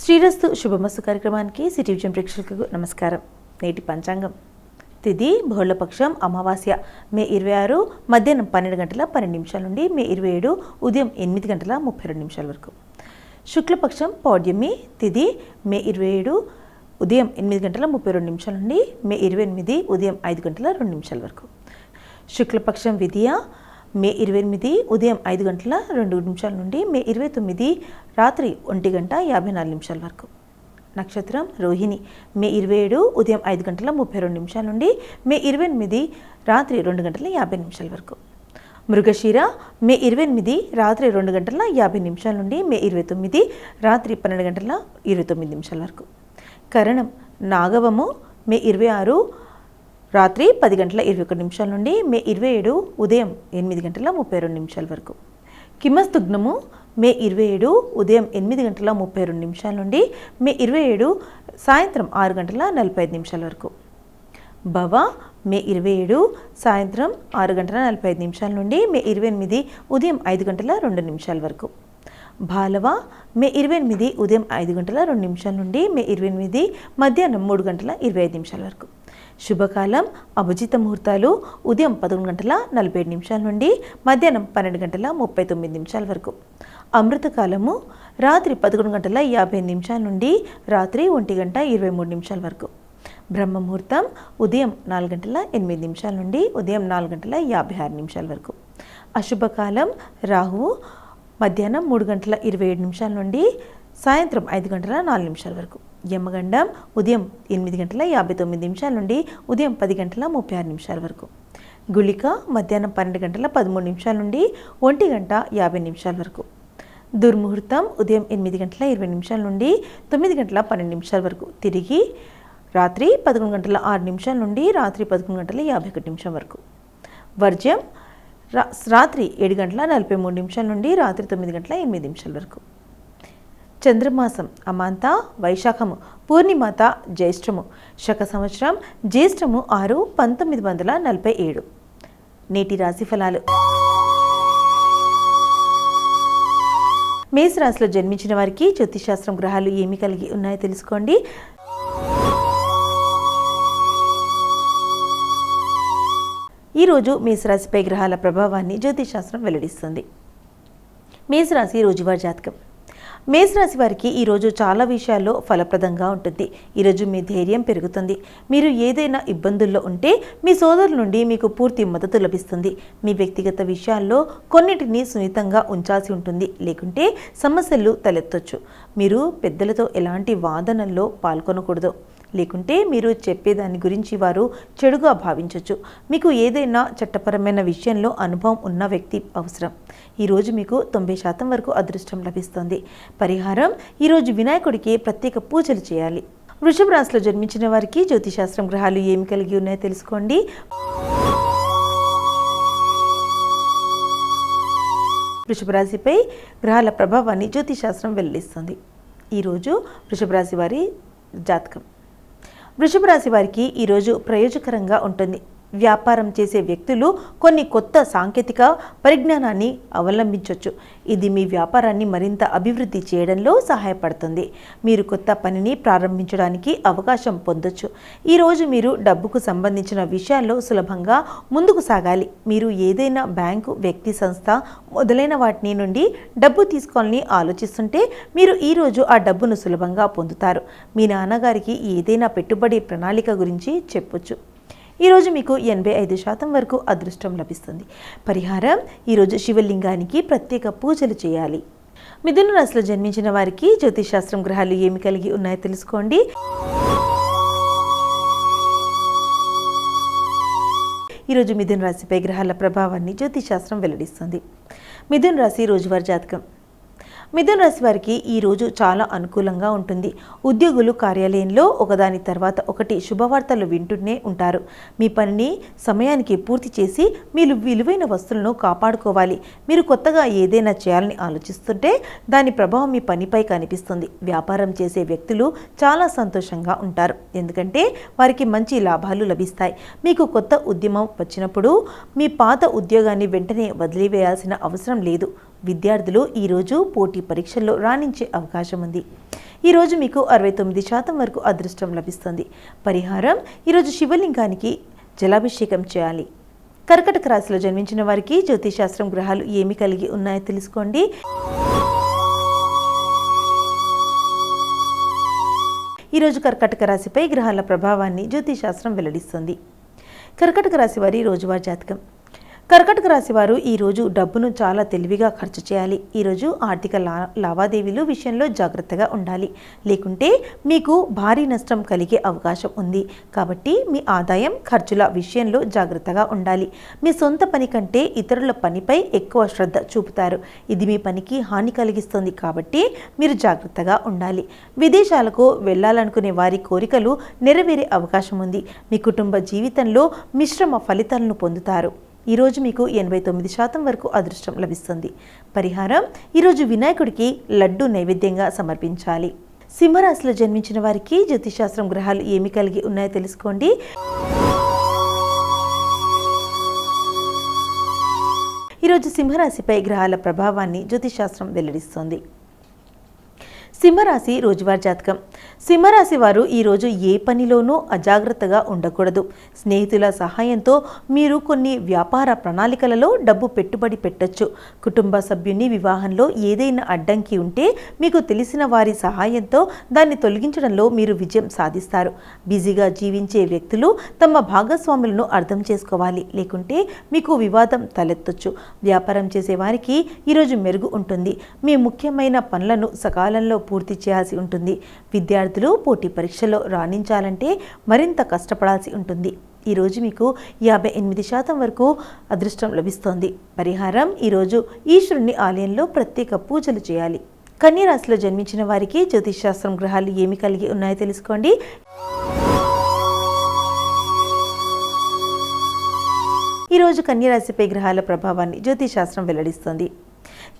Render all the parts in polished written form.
శ్రీరస్తు శుభమస్తు కార్యక్రమానికి city vision ప్రేక్షకులకు నమస్కారం. నేటి పంచాంగం తిథి బహుళపక్షం అమావాస్య మే 26 మధ్యాహ్నం 12 గంటల 12 నిమిషాల నుండి మే 27 ఉదయం 8 గంటల 32 నిమిషాల వరకు. శుక్లపక్షం పౌర్ణమి తిథి మే 27 ఉదయం 8 గంటల 32 నిమిషాల నుండి మే 28 ఉదయం 5 గంటల 2 నిమిషాల వరకు. శుక్లపక్షం విధియ మే 28 ఉదయం 5 గంటల 2 నిమిషాల నుండి మే 29 రాత్రి 1 గంట 54 నిమిషాల వరకు. నక్షత్రం రోహిణి మే 27 ఉదయం 5 గంటల 32 నిమిషాల నుండి మే 28 రాత్రి 2 గంటల 50 నిమిషాల వరకు. మృగశిర మే 28 రాత్రి 2 గంటల 50 నిమిషాల నుండి మే 29 రాత్రి 12 గంటల 29 నిమిషాల వరకు. కరణం నాగవము మే 26 రాత్రి 10 గంటల 21 నిమిషాల నుండి మే 27 ఉదయం 8 గంటల 32 నిమిషాల వరకు. కిమస్తుగ్నము మే 27 ఉదయం 8 గంటల 32 నిమిషాల నుండి మే 27 సాయంత్రం 6 గంటల 45 నిమిషాల వరకు. భవ మే 27 సాయంత్రం 6 గంటల 45 నిమిషాల నుండి మే 28 ఉదయం 5 గంటల 2 నిమిషాల వరకు. బాలవ మే 28 ఉదయం 5 గంటల 2 నిమిషాల నుండి మే 28 మధ్యాహ్నం 3 గంటల 25 నిమిషాల వరకు. శుభకాలం అభిజిత ముహూర్తాలు ఉదయం 11 గంటల 47 నిమిషాల నుండి మధ్యాహ్నం 12 గంటల 39 నిమిషాల వరకు. అమృతకాలము రాత్రి 11 గంటల 50 నిమిషాల నుండి రాత్రి 1 గంట 23 నిమిషాల వరకు. బ్రహ్మముహూర్తం ఉదయం 4 గంటల 8 నిమిషాల నుండి ఉదయం 4 గంటల 56 నిమిషాల వరకు. అశుభకాలం రాహువు మధ్యాహ్నం 3 గంటల 27 నిమిషాల నుండి సాయంత్రం 5 గంటల 4 నిమిషాల వరకు. యమగండం ఉదయం 8 గంటల 59 నిమిషాల నుండి ఉదయం 10 గంటల 36 నిమిషాల వరకు. గుళిక మధ్యాహ్నం 12 గంటల 13 నిమిషాల నుండి 1 గంట 50 నిమిషాల వరకు. దుర్ముహూర్తం ఉదయం 8 గంటల 20 నిమిషాల నుండి 9 గంటల 12 నిమిషాల వరకు. తిరిగి రాత్రి 11 గంటల 6 నిమిషాల నుండి రాత్రి 11 గంటల 51 నిమిషం వరకు. వర్జ్యం రాత్రి 7 గంటల 43 నిమిషాల నుండి రాత్రి 9 గంటల 8 నిమిషాల వరకు. చంద్రమాసం అమాంత వైశాఖము పూర్ణిమాత జ్యేష్ఠము శక సంవత్సరం జ్యేష్ఠము 6 1947. నేటి రాశి ఫలాలు. మేషరాశిలో జన్మించిన వారికి జ్యోతిశాస్త్రం గ్రహాలు ఏమి కలిగి ఉన్నాయో తెలుసుకోండి. ఈరోజు మేషరాశిపై గ్రహాల ప్రభావాన్ని జ్యోతిశాస్త్రం వెల్లడిస్తుంది. మేషరాశి రోజువారీ జాతకం. మేషరాశి వారికి ఈరోజు చాలా విషయాల్లో ఫలప్రదంగా ఉంటుంది. ఈరోజు మీ ధైర్యం పెరుగుతుంది. మీరు ఏదైనా ఇబ్బందుల్లో ఉంటే మీ సోదరుల నుండి మీకు పూర్తి మద్దతు లభిస్తుంది. మీ వ్యక్తిగత విషయాల్లో కొన్నిటిని సున్నితంగా ఉంచాల్సి ఉంటుంది, లేకుంటే సమస్యలు తలెత్తొచ్చు. మీరు పెద్దలతో ఎలాంటి వాదనల్లో పాల్గొనకూడదు, లేకుంటే మీరు చెప్పేదాని గురించి వారు చెడుగా భావించవచ్చు. మీకు ఏదైనా చట్టపరమైన విషయంలో అనుభవం ఉన్న వ్యక్తి అవసరం. ఈరోజు మీకు 90% వరకు అదృష్టం లభిస్తుంది. పరిహారం ఈరోజు వినాయకుడికి ప్రత్యేక పూజలు చేయాలి. వృషభ రాశిలో జన్మించిన వారికి జ్యోతిశాస్త్రం గ్రహాలు ఏమి కలిగి ఉన్నాయో తెలుసుకోండి. వృషభ రాశిపై గ్రహాల ప్రభావాన్ని జ్యోతిశాస్త్రం వెల్లడిస్తుంది. ఈరోజు వృషభ రాశి వారి జాతకం. వృషభ రాశి వారికి ఈరోజు ప్రయోజకరంగా ఉంటుంది. వ్యాపారం చేసే వ్యక్తులు కొన్ని కొత్త సాంకేతిక పరిజ్ఞానాన్ని అవలంబించవచ్చు. ఇది మీ వ్యాపారాన్ని మరింత అభివృద్ధి చేయడంలో సహాయపడుతుంది. మీరు కొత్త పనిని ప్రారంభించడానికి అవకాశం పొందొచ్చు. ఈరోజు మీరు డబ్బుకు సంబంధించిన విషయాల్లో సులభంగా ముందుకు సాగాలి. మీరు ఏదైనా బ్యాంకు, వ్యక్తి, సంస్థ మొదలైన వాటి నుండి డబ్బు తీసుకోవాలని ఆలోచిస్తుంటే మీరు ఈరోజు ఆ డబ్బును సులభంగా పొందుతారు. మీ నాన్నగారికి ఏదైనా పెట్టుబడి ప్రణాళిక గురించి చెప్పొచ్చు. ఈరోజు మీకు 85% వరకు అదృష్టం లభిస్తుంది. పరిహారం ఈరోజు శివలింగానికి ప్రత్యేక పూజలు చేయాలి. మిథున రాశిలో జన్మించిన వారికి జ్యోతిశాస్త్రం గ్రహాలు ఏమి కలిగి ఉన్నాయో తెలుసుకోండి. ఈరోజు మిథున రాశిపై గ్రహాల ప్రభావాన్ని జ్యోతిశాస్త్రం వెల్లడిస్తుంది. మిథున రాశి రోజువారీ జాతకం. మిథున రాశి వారికి ఈ రోజు చాలా అనుకూలంగా ఉంటుంది. ఉద్యోగులు కార్యాలయంలో ఒకదాని తర్వాత ఒకటి శుభవార్తలు వింటూనే ఉంటారు. మీ పనిని సమయానికి పూర్తి చేసి మీరు విలువైన వస్తువులను కాపాడుకోవాలి. మీరు కొత్తగా ఏదైనా చేయాలని ఆలోచిస్తుంటే దాని ప్రభావం మీ పనిపై కనిపిస్తుంది. వ్యాపారం చేసే వ్యక్తులు చాలా సంతోషంగా ఉంటారు, ఎందుకంటే వారికి మంచి లాభాలు లభిస్తాయి. మీకు కొత్త ఉద్యమం వచ్చినప్పుడు మీ పాత ఉద్యోగాన్ని వెంటనే వదిలివేయాల్సిన అవసరం లేదు. విద్యార్థులు ఈరోజు పోటీ పరీక్షల్లో రాణించే అవకాశం ఉంది. ఈరోజు మీకు 69% వరకు అదృష్టం లభిస్తుంది. పరిహారం: ఈరోజు శివలింగానికి జలాభిషేకం చేయాలి. కర్కటక రాశిలో జన్మించిన వారికి జ్యోతిశాస్త్రం గ్రహాలు ఏమి కలిగి ఉన్నాయో తెలుసుకోండి. ఈరోజు కర్కటక రాశిపై గ్రహాల ప్రభావాన్ని జ్యోతిశాస్త్రం వెల్లడిస్తుంది. కర్కటక రాశి వారి రోజువారీ జాతకం. కర్కటక రాశి వారు ఈరోజు డబ్బును చాలా తెలివిగా ఖర్చు చేయాలి. ఈరోజు ఆర్థిక లావాదేవీలు విషయంలో జాగ్రత్తగా ఉండాలి, లేకుంటే మీకు భారీ నష్టం కలిగే అవకాశం ఉంది. కాబట్టి మీ ఆదాయం ఖర్చుల విషయంలో జాగ్రత్తగా ఉండాలి. మీ సొంత పని కంటే ఇతరుల పనిపై ఎక్కువ శ్రద్ధ చూపుతారు. ఇది మీ పనికి హాని కలిగిస్తుంది, కాబట్టి మీరు జాగ్రత్తగా ఉండాలి. విదేశాలకు వెళ్ళాలనుకునే వారి కోరికలు నెరవేరే అవకాశం ఉంది. మీ కుటుంబ జీవితంలో మిశ్రమ ఫలితాలను పొందుతారు. ఈరోజు మీకు 89% వరకు అదృష్టం లభిస్తుంది. పరిహారం: ఈరోజు వినాయకుడికి లడ్డు నైవేద్యంగా సమర్పించాలి. సింహరాశిలో జన్మించిన వారికి జ్యోతిశాస్త్రం గ్రహాలు ఏమి కలిగి ఉన్నాయో తెలుసుకోండి. ఈరోజు సింహరాశిపై గ్రహాల ప్రభావాన్ని జ్యోతిశాస్త్రం వెల్లడిస్తోంది. సింహరాశి రోజువారీ జాతకం. సింహరాశి వారు ఈరోజు ఏ పనిలోనూ అజాగ్రత్తగా ఉండకూడదు. స్నేహితుల సహాయంతో మీరు కొన్ని వ్యాపార ప్రణాళికలలో డబ్బు పెట్టుబడి పెట్టొచ్చు. కుటుంబ సభ్యుని వివాహంలో ఏదైనా అడ్డంకి ఉంటే మీకు తెలిసిన వారి సహాయంతో దాన్ని తొలగించడంలో మీరు విజయం సాధిస్తారు. బిజీగా జీవించే వ్యక్తులు తమ భాగస్వాములను అర్థం చేసుకోవాలి, లేకుంటే మీకు వివాదం తలెత్తొచ్చు. వ్యాపారం చేసే వారికి ఈరోజు మెరుగు ఉంటుంది. మీ ముఖ్యమైన పనులను సకాలంలో పూర్తి చేయాల్సి ఉంటుంది. విద్యార్థులు పోటీ పరీక్షల్లో రాణించాలంటే మరింత కష్టపడాల్సి ఉంటుంది. ఈరోజు మీకు 58% వరకు అదృష్టం లభిస్తోంది. పరిహారం: ఈరోజు ఈశ్వరుని ఆలయంలో ప్రత్యేక పూజలు చేయాలి. కన్యా రాశిలో జన్మించిన వారికి జ్యోతిశాస్త్రం గ్రహాలు ఏమి కలిగి ఉన్నాయో తెలుసుకోండి. ఈరోజు కన్యా రాశిపై గ్రహాల ప్రభావాన్ని జ్యోతిశాస్త్రం వెల్లడిస్తుంది.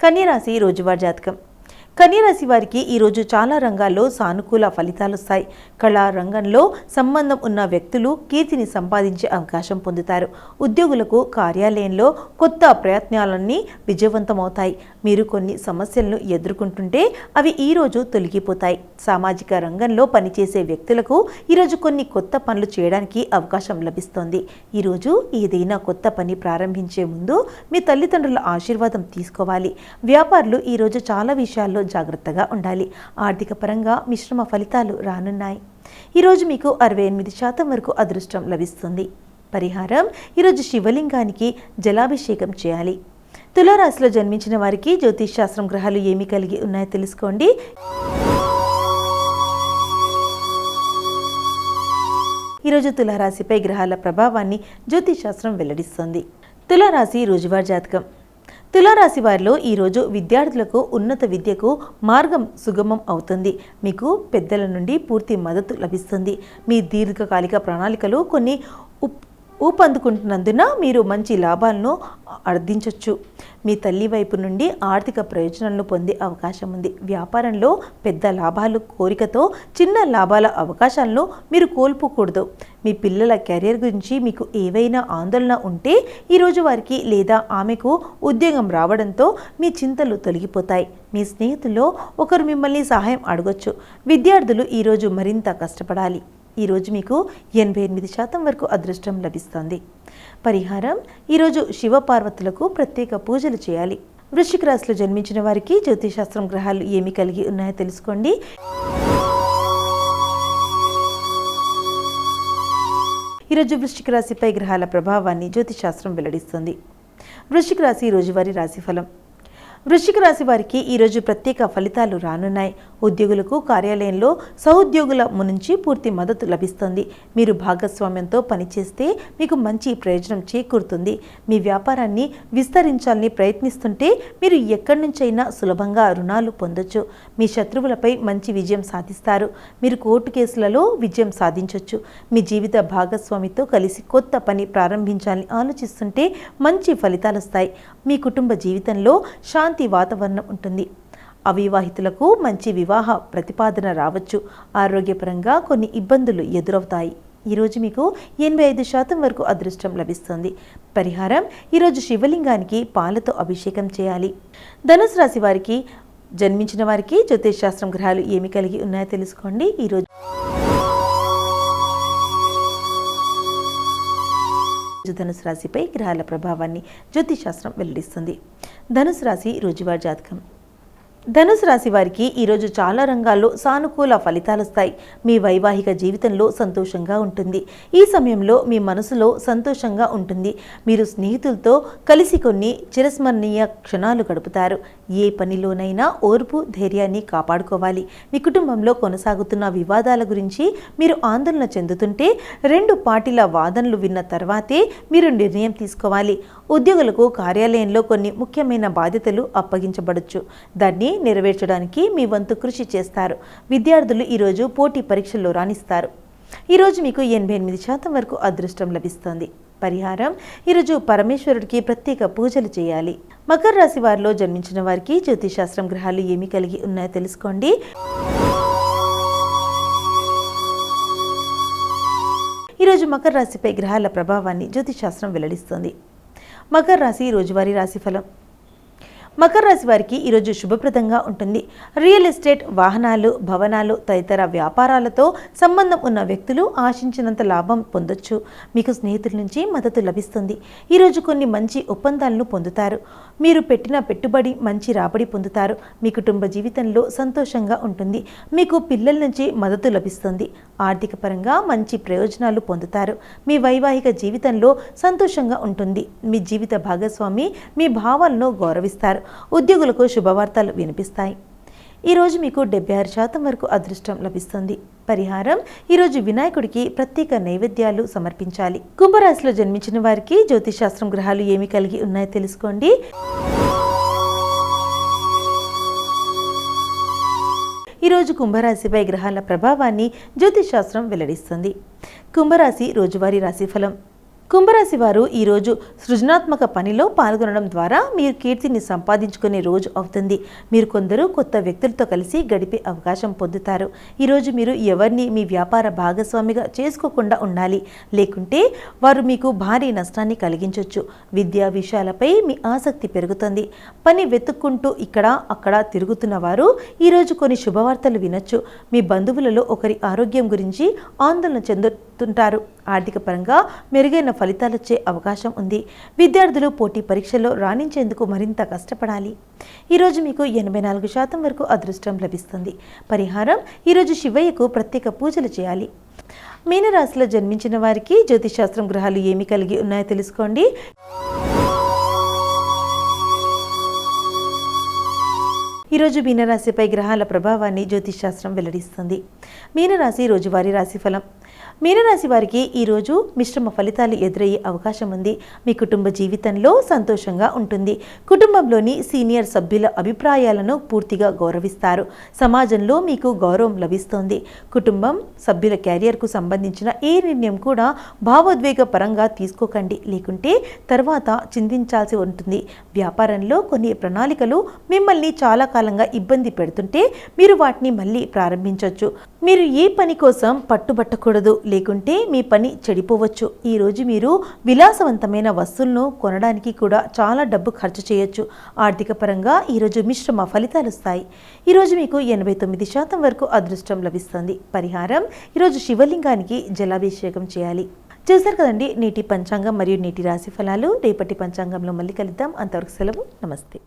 కన్యా రాశి రోజువారీ జాతకం. కన్యా రాశి వారికి ఈరోజు చాలా రంగాల్లో సానుకూల ఫలితాలు వస్తాయి. కళా రంగంలో సంబంధం ఉన్న వ్యక్తులు కీర్తిని సంపాదించే అవకాశం పొందుతారు. ఉద్యోగులకు కార్యాలయంలో కొత్త ప్రయత్నాలన్నీ విజయవంతమవుతాయి. మీరు కొన్ని సమస్యలను ఎదుర్కొంటుంటే అవి ఈరోజు తొలగిపోతాయి. సామాజిక రంగంలో పనిచేసే వ్యక్తులకు ఈరోజు కొన్ని కొత్త పనులు చేయడానికి అవకాశం లభిస్తోంది. ఈరోజు ఏదైనా కొత్త పని ప్రారంభించే ముందు మీ తల్లిదండ్రుల ఆశీర్వాదం తీసుకోవాలి. వ్యాపారులు ఈరోజు చాలా విషయాల్లో జాగ్రత్తగా ఉండాలి. ఆర్థిక పరంగా మిశ్రమ ఫలితాలు రానున్నాయి. ఈరోజు మీకు 68% వరకు అదృష్టం లభిస్తుంది. పరిహారం: ఈరోజు శివలింగానికి జలాభిషేకం చేయాలి. తులారాశిలో జన్మించిన వారికి జ్యోతిశాస్త్రం గ్రహాలు ఏమి కలిగి ఉన్నాయో తెలుసుకోండి. ఈరోజు తులారాశిపై గ్రహాల ప్రభావాన్ని జ్యోతిశాస్త్రం వెల్లడిస్తుంది. తులారాశి రోజువారీ జాతకం. తులారాశి వారిలో ఈరోజు విద్యార్థులకు ఉన్నత విద్యకు మార్గం సుగమం అవుతుంది. మీకు పెద్దల నుండి పూర్తి మద్దతు లభిస్తుంది. మీ దీర్ఘకాలిక ప్రణాళికలు కొన్ని ఊపందుకుంటున్నందున మీరు మంచి లాభాలను ఆర్జించవచ్చు. మీ తల్లి వైపు నుండి ఆర్థిక ప్రయోజనాలను పొందే అవకాశం ఉంది. వ్యాపారంలో పెద్ద లాభాలు కోరికతో చిన్న లాభాల అవకాశాలను మీరు కోల్పోకూడదు. మీ పిల్లల కెరీర్ గురించి మీకు ఏవైనా ఆందోళన ఉంటే ఈరోజు వారికి లేదా ఆమెకు ఉద్యోగం రావడంతో మీ చింతలు తొలగిపోతాయి. మీ స్నేహితుల్లో ఒకరు మిమ్మల్ని సహాయం అడగొచ్చు. విద్యార్థులు ఈరోజు మరింత కష్టపడాలి. ఈరోజు మీకు 88% వరకు అదృష్టం లభిస్తుంది. పరిహారం: ఈరోజు శివపార్వతులకు ప్రత్యేక పూజలు చేయాలి. వృశ్చిక రాశిలో జన్మించిన వారికి జ్యోతిశాస్త్రం గ్రహాలు ఏమి కలిగి ఉన్నాయో తెలుసుకోండి. ఈరోజు వృశ్చిక రాశిపై గ్రహాల ప్రభావాన్ని జ్యోతిశాస్త్రం వెల్లడిస్తుంది. వృశ్చిక రాశి రోజువారీ రాశిఫలం. వృశ్చిక రాశి వారికి ఈరోజు ప్రత్యేక ఫలితాలు రానున్నాయి. ఉద్యోగులకు కార్యాలయంలో సహోద్యోగుల నుంచి పూర్తి మద్దతు లభిస్తుంది. మీరు భాగస్వామ్యంతో పనిచేస్తే మీకు మంచి ప్రయోజనం చేకూరుతుంది. మీ వ్యాపారాన్ని విస్తరించాలని ప్రయత్నిస్తుంటే మీరు ఎక్కడి నుంచైనా సులభంగా రుణాలు పొందొచ్చు. మీ శత్రువులపై మంచి విజయం సాధిస్తారు. మీరు కోర్టు కేసులలో విజయం సాధించవచ్చు. మీ జీవిత భాగస్వామితో కలిసి కొత్త పని ప్రారంభించాలని ఆలోచిస్తుంటే మంచి ఫలితాలు వస్తాయి. మీ కుటుంబ జీవితంలో శాంతి వాతావరణం ఉంటుంది. అవివాహితులకు మంచి వివాహ ప్రతిపాదన రావచ్చు. ఆరోగ్యపరంగా కొన్ని ఇబ్బందులు ఎదురవుతాయి. ఈరోజు మీకు 85% వరకు అదృష్టం లభిస్తుంది. పరిహారం: ఈరోజు శివలింగానికి పాలతో అభిషేకం చేయాలి. ధనుసు రాశి వారికి జన్మించిన వారికి జ్యోతిష్ శాస్త్రం గ్రహాలు ఏమి కలిగి ఉన్నాయో తెలుసుకోండి. ఈరోజు ధనుసు రాశిపై గ్రహాల ప్రభావాన్ని జ్యోతిష్ శాస్త్రం వెల్లడిస్తుంది. ధనుసు రాశి రోజువారీ జాతకం. ధనుసు రాశి వారికి ఈరోజు చాలా రంగాల్లో సానుకూల ఫలితాలు వస్తాయి. మీ వైవాహిక జీవితంలో సంతోషంగా ఉంటుంది. ఈ సమయంలో మీ మనసులో సంతోషంగా ఉంటుంది. మీరు స్నేహితులతో కలిసి కొన్ని చిరస్మరణీయ క్షణాలు గడుపుతారు. ఏ పనిలోనైనా ఓర్పు ధైర్యాన్ని కాపాడుకోవాలి. మీ కుటుంబంలో కొనసాగుతున్న వివాదాల గురించి మీరు ఆందోళన చెందుతుంటే 2 పార్టీల వాదనలు విన్న తర్వాతే మీరు నిర్ణయం తీసుకోవాలి. ఉద్యోగులకు కార్యాలయంలో కొన్ని ముఖ్యమైన బాధ్యతలు అప్పగించబడవచ్చు. దాన్ని నెరవేర్చడానికి మీ వంతు కృషి చేస్తారు. విద్యార్థులు ఈరోజు పోటీ పరీక్షల్లో రాణిస్తారు. ఈరోజు మీకు 88% వరకు అదృష్టం లభిస్తుంది. పరిహారం: ఈరోజు పరమేశ్వరుడికి ప్రత్యేక పూజలు చేయాలి. మకర రాశి వారిలో జన్మించిన వారికి జ్యోతిష్ శాస్త్రం గ్రహాలు ఏమి కలిగి ఉన్నాయో తెలుసుకోండి. ఈరోజు మకర రాశిపై గ్రహాల ప్రభావాన్ని జ్యోతిష్ శాస్త్రం వెల్లడిస్తుంది. మకర రాశి రోజువారీ రాశిఫలం. మకర రాశి వారికి ఈరోజు శుభప్రదంగా ఉంటుంది. రియల్ ఎస్టేట్, వాహనాలు, భవనాలు తదితర వ్యాపారాలతో సంబంధం ఉన్న వ్యక్తులు ఆశించినంత లాభం పొందొచ్చు. మీకు స్నేహితుల నుంచి మద్దతు లభిస్తుంది. ఈరోజు కొన్ని మంచి ఒప్పందాలను పొందుతారు. మీరు పెట్టిన పెట్టుబడి మంచి రాబడి పొందుతారు. మీ కుటుంబ జీవితంలో సంతోషంగా ఉంటుంది. మీకు పిల్లల నుంచి మద్దతు లభిస్తుంది. ఆర్థిక పరంగా మంచి ప్రయోజనాలు పొందుతారు. మీ వైవాహిక జీవితంలో సంతోషంగా ఉంటుంది. మీ జీవిత భాగస్వామి మీ భావాలను గౌరవిస్తారు. ఉద్యోగులకు శుభవార్తలు వినిపిస్తాయి. ఈరోజు మీకు 76% వరకు అదృష్టం లభిస్తుంది. పరిహారం: ఈరోజు వినాయకుడికి ప్రత్యేక నైవేద్యాలు సమర్పించాలి. కుంభరాశిలో జన్మించిన వారికి జ్యోతిష్ శాస్త్రం గ్రహాలు ఏమి కలిగి ఉన్నాయో తెలుసుకోండి. ఈరోజు కుంభరాశిపై గ్రహాల ప్రభావాన్ని జ్యోతిష్ శాస్త్రం వెల్లడిస్తుంది. కుంభరాశి రోజువారీ రాశిఫలం. కుంభరాశి వారు ఈరోజు సృజనాత్మక పనిలో పాల్గొనడం ద్వారా మీరు కీర్తిని సంపాదించుకునే రోజు అవుతుంది. మీరు కొందరు కొత్త వ్యక్తులతో కలిసి గడిపే అవకాశం పొందుతారు. ఈరోజు మీరు ఎవరిని మీ వ్యాపార భాగస్వామిగా చేసుకోకుండా ఉండాలి. లేకుంటే వారు మీకు భారీ నష్టాన్ని కలిగించవచ్చు. విద్యా విషయాలపై మీ ఆసక్తి పెరుగుతుంది. పని వెతుక్కుంటూ ఇక్కడ అక్కడ తిరుగుతున్న వారు ఈరోజు కొన్ని శుభవార్తలు వినొచ్చు. మీ బంధువులలో ఒకరి ఆరోగ్యం గురించి ఆందోళన చెందుతుంటారు. ఆర్థిక పరంగా మెరుగైన ఫలితాలు వచ్చే అవకాశం ఉంది. విద్యార్థులు పోటీ పరీక్షల్లో రాణించేందుకు మరింత కష్టపడాలి. ఈరోజు మీకు 84% వరకు అదృష్టం లభిస్తుంది. పరిహారం: ఈరోజు శివయ్యకు ప్రత్యేక పూజలు చేయాలి. మీనరాశిలో జన్మించిన వారికి జ్యోతిష్ శాస్త్రం గ్రహాలు ఏమి కలిగి ఉన్నాయో తెలుసుకోండి. ఈరోజు మీనరాశిపై గ్రహాల ప్రభావాన్ని జ్యోతిష్ శాస్త్రం వెల్లడిస్తుంది. మీనరాశి రోజువారీ రాశిఫలం. మీనరాశి వారికి ఈరోజు మిశ్రమ ఫలితాలు ఎదురయ్యే అవకాశం ఉంది. మీ కుటుంబ జీవితంలో సంతోషంగా ఉంటుంది. కుటుంబంలోని సీనియర్ సభ్యుల అభిప్రాయాలను పూర్తిగా గౌరవిస్తారు. సమాజంలో మీకు గౌరవం లభిస్తుంది. కుటుంబం సభ్యుల కెరియర్కు సంబంధించిన ఏ నిర్ణయం కూడా భావోద్వేగ పరంగా తీసుకోకండి. లేకుంటే తర్వాత చింతించాల్సి ఉంటుంది. వ్యాపారంలో కొన్ని ప్రణాళికలు మిమ్మల్ని చాలా కాలంగా ఇబ్బంది పెడుతుంటే మీరు వాటిని మళ్ళీ ప్రారంభించవచ్చు. మీరు ఏ పని కోసం పట్టుబట్టకూడదు. లేకుంటే మీ పని చెడిపోవచ్చు. ఈరోజు మీరు విలాసవంతమైన వస్తువులను కొనడానికి కూడా చాలా డబ్బు ఖర్చు చేయొచ్చు. ఆర్థిక పరంగా ఈరోజు మిశ్రమ ఫలితాలు వస్తాయి. ఈరోజు మీకు 89% వరకు అదృష్టం లభిస్తుంది. పరిహారం: ఈరోజు శివలింగానికి జలాభిషేకం చేయాలి. చూశారు కదండి నేటి పంచాంగం మరియు నేటి రాశి ఫలాలు. రేపటి పంచాంగంలో మళ్ళీ కలుద్దాం. అంతవరకు సెలవు. నమస్తే.